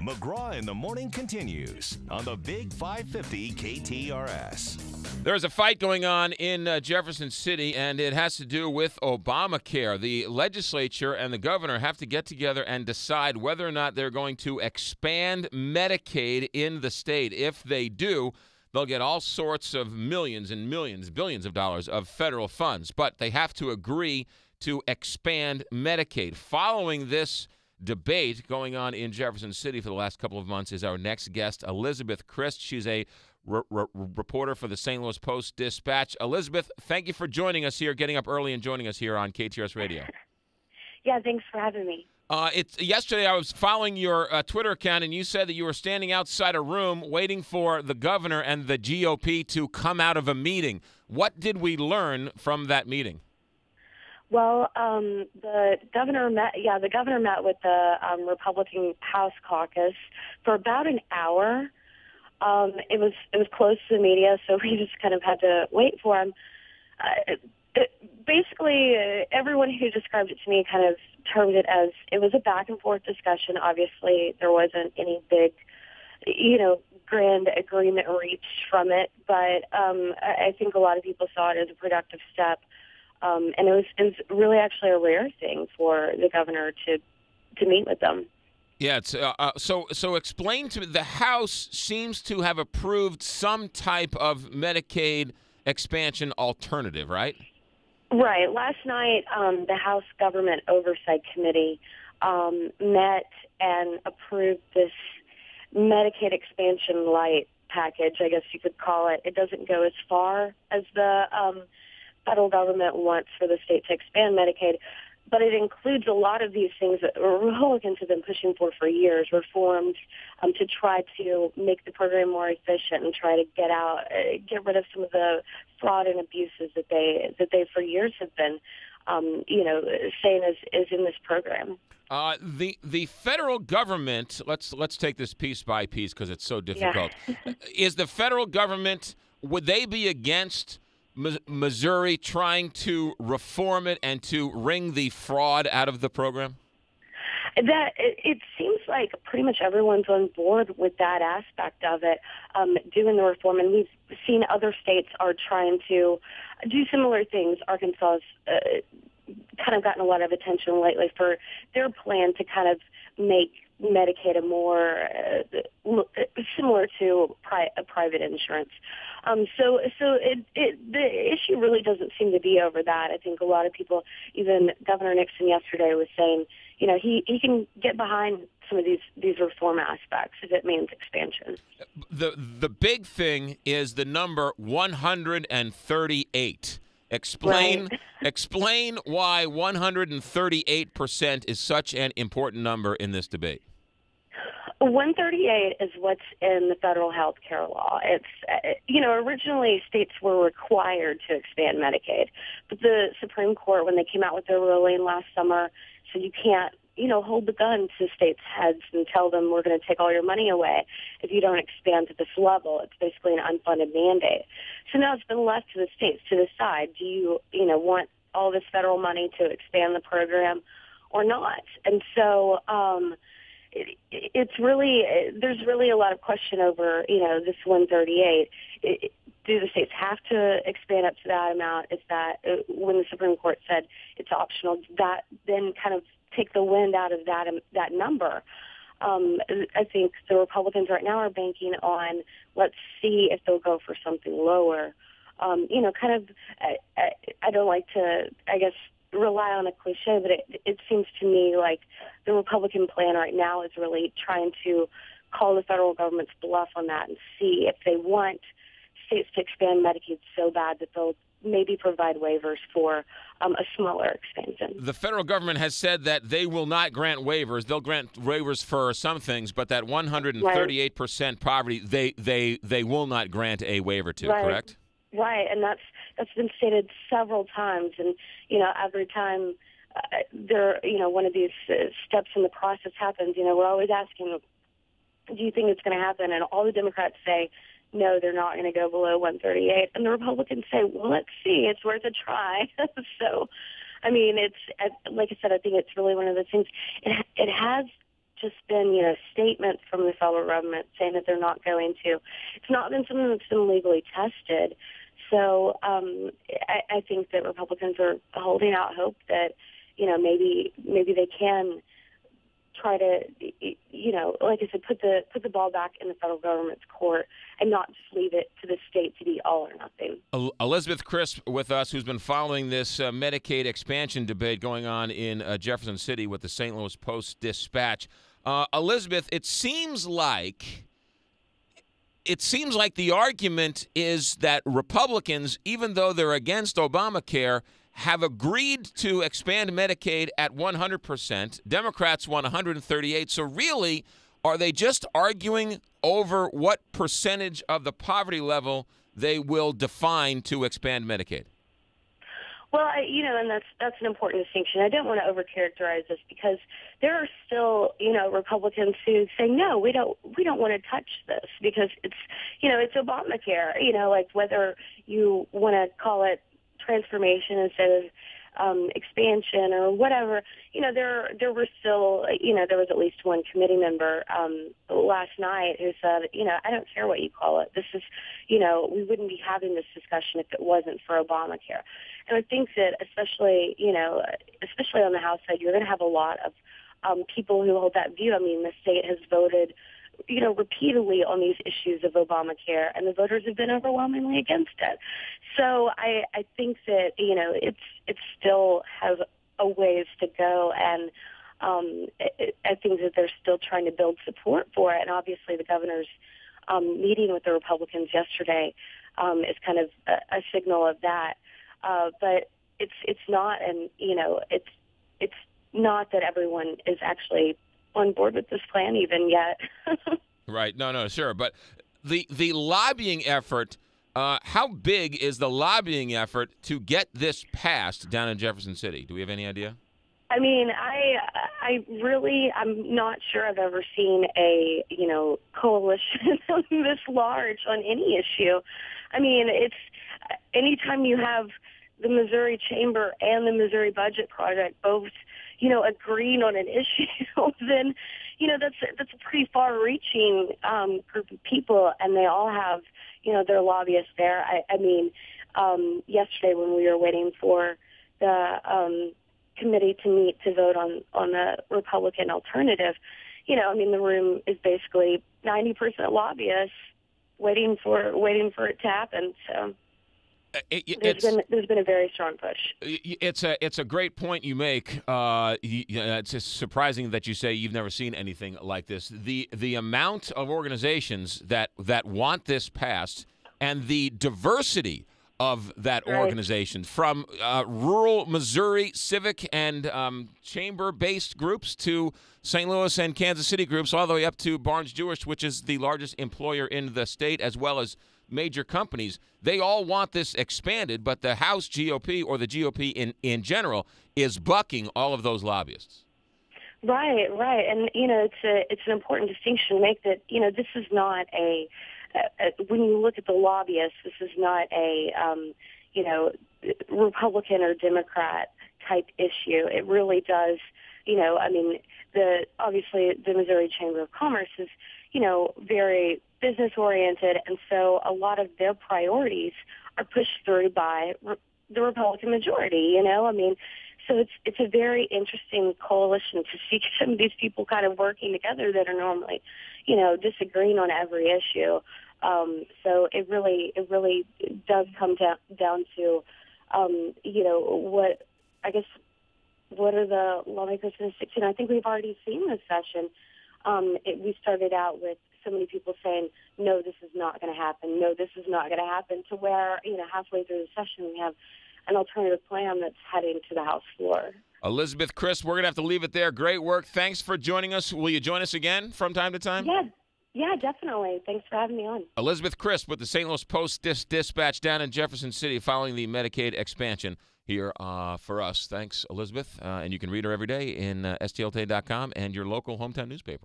McGraw in the Morning continues on the Big 550 KTRS. There's a fight going on in Jefferson City, and it has to do with Obamacare. The legislature and the governor have to get together and decide whether or not they're going to expand Medicaid in the state. If they do, they'll get all sorts of millions and millions, billions of dollars of federal funds. But they have to agree to expand Medicaid. Following this debate going on in Jefferson City for the last couple of months is our next guest, Elizabeth Christ. She's a reporter for the St. Louis Post-Dispatch. Elizabeth, thank you for joining us here, getting up early and joining us here on KTRS Radio. Yeah, thanks for having me. Yesterday I was following your Twitter account, and you said that you were standing outside a room waiting for the governor and the GOP to come out of a meeting. What did we learn from that meeting? Well, the governor met with the Republican House caucus for about an hour. It was close to the media, so we just kind of had to wait for him. Basically, everyone who described it to me kind of termed it as it was a back and forth discussion. Obviously, there wasn't any big, grand agreement reached from it, but I think a lot of people saw it as a productive step. And it was really actually a rare thing for the governor to meet with them. Yeah, it's, so explain to me, the House seems to have approved some type of Medicaid expansion alternative, right? Right. Last night, the House Government Oversight Committee met and approved this Medicaid expansion light package, I guess you could call it. It doesn't go as far as the federal government wants for the state to expand Medicaid, but it includes a lot of these things that Republicans have been pushing for years, reforms to try to make the program more efficient and try to get rid of some of the fraud and abuses that they for years have been, saying is in this program. The federal government, let's take this piece by piece because it's so difficult. Yeah. Is the federal government, would they be against Missouri trying to reform it and to wring the fraud out of the program? It seems like pretty much everyone's on board with that aspect of it, doing the reform, and we've seen other states are trying to do similar things. Arkansas has kind of gotten a lot of attention lately for their plan to kind of make Medicaid a more similar to a private insurance. So the issue really doesn't seem to be over that. I think a lot of people, even Governor Nixon yesterday was saying, he can get behind some of these reform aspects if it means expansion. The big thing is the number 138. Explain why 138% is such an important number in this debate. 138 is what's in the federal health care law. It's, originally states were required to expand Medicaid, but the Supreme Court, when they came out with their ruling last summer, said you can't, hold the gun to states' heads and tell them we're going to take all your money away if you don't expand to this level. It's basically an unfunded mandate. So now it's been left to the states to decide, do you, want all this federal money to expand the program or not? And so, there's really a lot of question over, this 138. Do the states have to expand up to that amount? Is that, when the Supreme Court said it's optional, that then kind of take the wind out of that number? I think the Republicans right now are banking on, let's see if they'll go for something lower. I don't like to, I guess, rely on a cliche, but it seems to me like the Republican plan right now is really trying to call the federal government's bluff on that and see if they want states to expand Medicaid so bad that they'll maybe provide waivers for a smaller expansion. The federal government has said that they will not grant waivers. They'll grant waivers for some things, but that 138% poverty, they will not grant a waiver to, correct? Right, and that's been stated several times, and every time one of these steps in the process happens, we're always asking, do you think it's going to happen? And all the Democrats say, no, they're not going to go below 138, and the Republicans say, well, let's see, it's worth a try. So, I mean, it's like I said, I think it's really one of those things. It has just been, statements from the federal government saying that they're not going to. It's not been something that's been legally tested. So I think that Republicans are holding out hope that, maybe they can try to, like I said, put the ball back in the federal government's court and not just leave it to the state to be all or nothing. Elizabeth Crisp with us, who's been following this Medicaid expansion debate going on in Jefferson City with the St. Louis Post-Dispatch. Elizabeth, it seems like the argument is that Republicans, even though they're against Obamacare, have agreed to expand Medicaid at 100%. Democrats want 138. So really, are they just arguing over what percentage of the poverty level they will define to expand Medicaid? Well, and that's an important distinction. I don't want to overcharacterize this because there are still, Republicans who say no, we don't want to touch this because it's Obamacare. Like whether you want to call it transformation instead of expansion or whatever. There were still, there was at least one committee member last night who said, I don't care what you call it. This is, we wouldn't be having this discussion if it wasn't for Obamacare. And I think that especially on the House side, you're going to have a lot of people who hold that view. I mean, the state has voted repeatedly on these issues of Obamacare, and the voters have been overwhelmingly against it. So I think that, it still has a ways to go, and I think that they're still trying to build support for it. And obviously the governor's meeting with the Republicans yesterday is kind of a signal of that. But it's not, and, it's not that everyone is actually on board with this plan even yet. Right. No, sure. But the lobbying effort, how big is the lobbying effort to get this passed down in Jefferson City? Do we have any idea? I mean, I'm not sure I've ever seen a, coalition this large on any issue. I mean, it's anytime you have the Missouri Chamber and the Missouri Budget Project both, agreeing on an issue, then, that's a pretty far-reaching group of people, and they all have, their lobbyists there. I mean, yesterday when we were waiting for the committee to meet to vote on the Republican alternative, the room is basically 90% lobbyists waiting for it to happen. So there's been a very strong push. It's a great point you make. It's just surprising that you say you've never seen anything like this. The amount of organizations that want this passed and the diversity of that organization, from rural Missouri civic and chamber-based groups to St. Louis and Kansas City groups, all the way up to Barnes Jewish, which is the largest employer in the state, as well as major companies. They all want this expanded, but the House GOP, or the GOP in general, is bucking all of those lobbyists. Right. And, it's an important distinction to make that, this is not when you look at the lobbyists, this is not a, Republican or Democrat type issue. It really does, obviously the Missouri Chamber of Commerce is, very business oriented, and so a lot of their priorities are pushed through by the Republican majority. So it's a very interesting coalition to see some of these people kind of working together that are normally, disagreeing on every issue. So it really does come down to, what are the lawmakers going to stick to? And I think we've already seen this session. We started out with so many people saying, no, this is not going to happen. No, this is not going to happen, to where, halfway through the session we have an alternative plan that's heading to the House floor. Elizabeth Crisp, we're going to have to leave it there. Great work. Thanks for joining us. Will you join us again from time to time? Yeah, definitely. Thanks for having me on. Elizabeth Crisp with the St. Louis Post-Dispatch down in Jefferson City following the Medicaid expansion here for us. Thanks, Elizabeth. And you can read her every day in STLtoday.com and your local hometown newspaper.